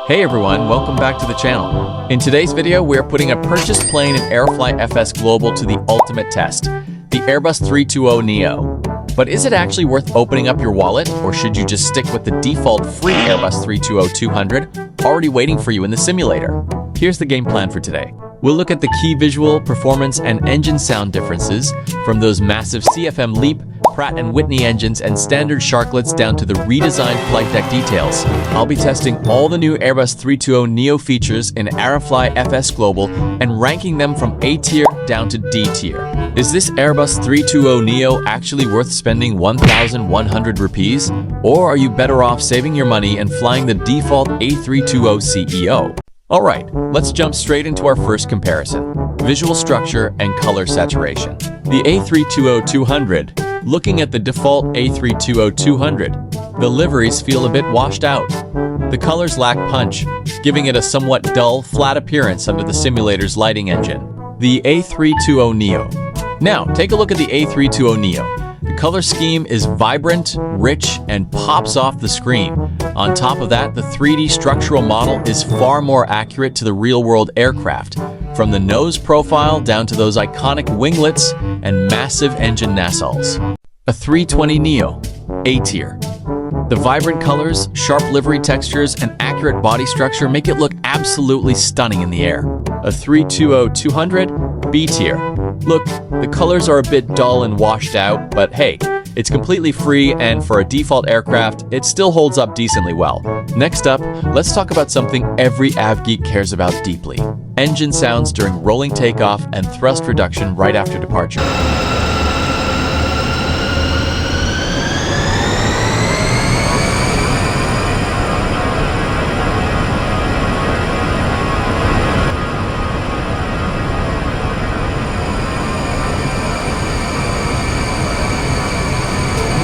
Hey everyone, welcome back to the channel. In today's video, we are putting a purchased plane in Aerofly FS Global to the ultimate test, the Airbus A320neo. But is it actually worth opening up your wallet, or should you just stick with the default free Airbus A320-200 already waiting for you in the simulator? Here's the game plan for today. We'll look at the key visual, performance, and engine sound differences from those massive CFM LEAP, Pratt & Whitney engines and standard sharklets down to the redesigned flight deck details. I'll be testing all the new Airbus A320neo features in Aerofly FS Global and ranking them from A tier down to D tier. Is this Airbus A320neo actually worth spending 1,100 rupees? Or are you better off saving your money and flying the default A320 CEO? Alright, let's jump straight into our first comparison. Visual structure and color saturation. The A320-200. Looking at the default A320-200, the liveries feel a bit washed out. The colors lack punch, giving it a somewhat dull, flat appearance under the simulator's lighting engine. The A320neo. Now, take a look at the A320neo. The color scheme is vibrant, rich, and pops off the screen. On top of that, the 3D structural model is far more accurate to the real-world aircraft, from the nose profile down to those iconic winglets and massive engine nacelles. A320neo, A tier. The vibrant colors, sharp livery textures, and accurate body structure make it look absolutely stunning in the air. A320-200, B tier. Look, the colors are a bit dull and washed out, but hey, it's completely free, and for a default aircraft, it still holds up decently well. Next up, let's talk about something every AvGeek cares about deeply. Engine sounds during rolling takeoff and thrust reduction right after departure.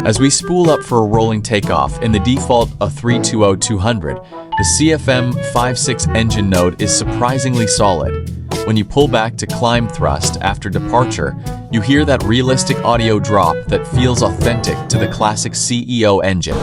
As we spool up for a rolling takeoff in the default A320-200, the CFM 5.6 engine node is surprisingly solid. When you pull back to climb thrust after departure, you hear that realistic audio drop that feels authentic to the classic CEO engine.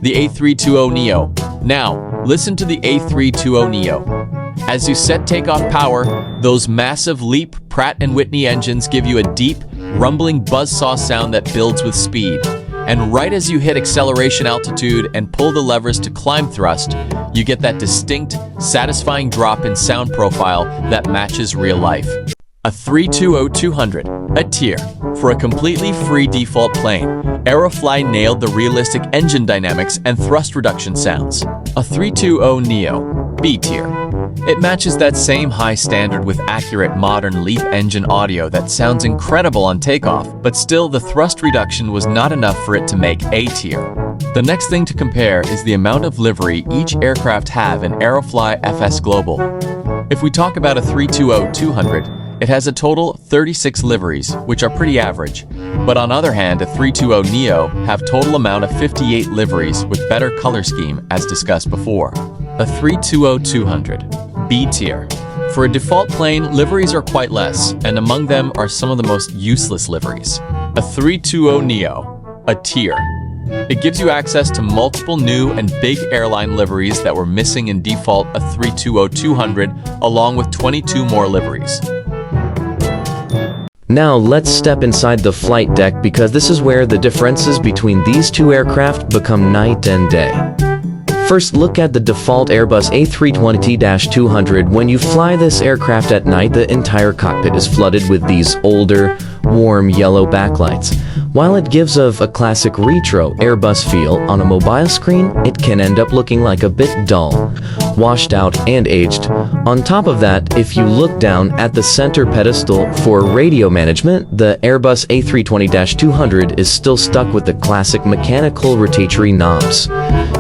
The A320neo. Now, listen to the A320neo. As you set takeoff power, those massive LEAP, Pratt & Whitney engines give you a deep, rumbling buzzsaw sound that builds with speed. And right as you hit acceleration altitude and pull the levers to climb thrust, you get that distinct, satisfying drop in sound profile that matches real life. A320-200, a tier. For a completely free default plane, Aerofly nailed the realistic engine dynamics and thrust reduction sounds. A320neo, B tier. It matches that same high standard with accurate modern LEAP engine audio that sounds incredible on takeoff, but still the thrust reduction was not enough for it to make A tier. The next thing to compare is the amount of livery each aircraft have in Aerofly FS Global. If we talk about A320-200, it has a total 36 liveries, which are pretty average. But on the other hand, A320neo have total amount of 58 liveries with better color scheme as discussed before. A320-200, B tier. For a default plane, liveries are quite less, and among them are some of the most useless liveries. A320neo, a tier. It gives you access to multiple new and big airline liveries that were missing in default A320-200, along with 22 more liveries. Now let's step inside the flight deck because this is where the differences between these two aircraft become night and day. First, look at the default Airbus A320-200. When you fly this aircraft at night, the entire cockpit is flooded with these older, warm yellow backlights. While it gives off a classic retro Airbus feel on a mobile screen, it can end up looking like a bit dull. washed out, and aged. On top of that, if you look down at the center pedestal for radio management, the Airbus A320-200 is still stuck with the classic mechanical rotatory knobs.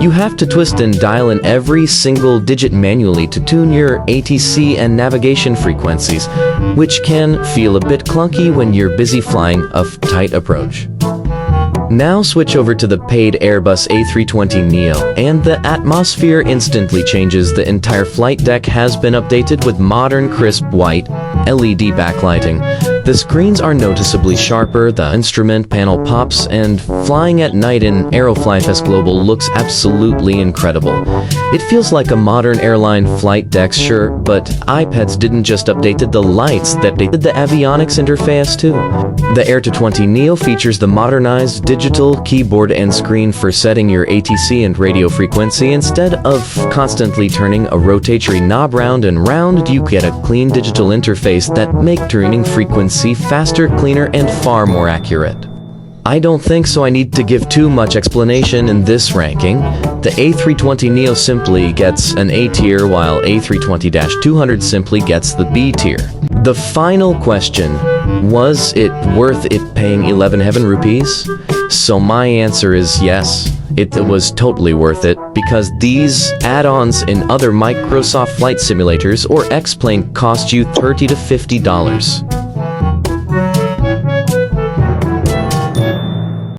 You have to twist and dial in every single digit manually to tune your ATC and navigation frequencies, which can feel a bit clunky when you're busy flying a tight approach. Now switch over to the paid Airbus A320neo, and the atmosphere instantly changes. The entire flight deck has been updated with modern crisp white LED backlighting. The screens are noticeably sharper, the instrument panel pops, and flying at night in Aerofly FS Global looks absolutely incredible. It feels like a modern airline flight deck, sure, but iPads didn't just update the lights, that they did the avionics interface too. The A320neo features the modernized digital keyboard and screen for setting your ATC and radio frequency. Instead of constantly turning a rotatory knob round and round, you get a clean digital interface that makes tuning frequency faster, cleaner, and far more accurate. I don't think so I need to give too much explanation in this ranking. The A320neo simply gets an A tier, while A320-200 simply gets the B tier. The final question, was it worth it paying 11 heaven rupees? So my answer is yes. It was totally worth it, because these add-ons in other Microsoft flight simulators or X-Plane cost you $30 to $50.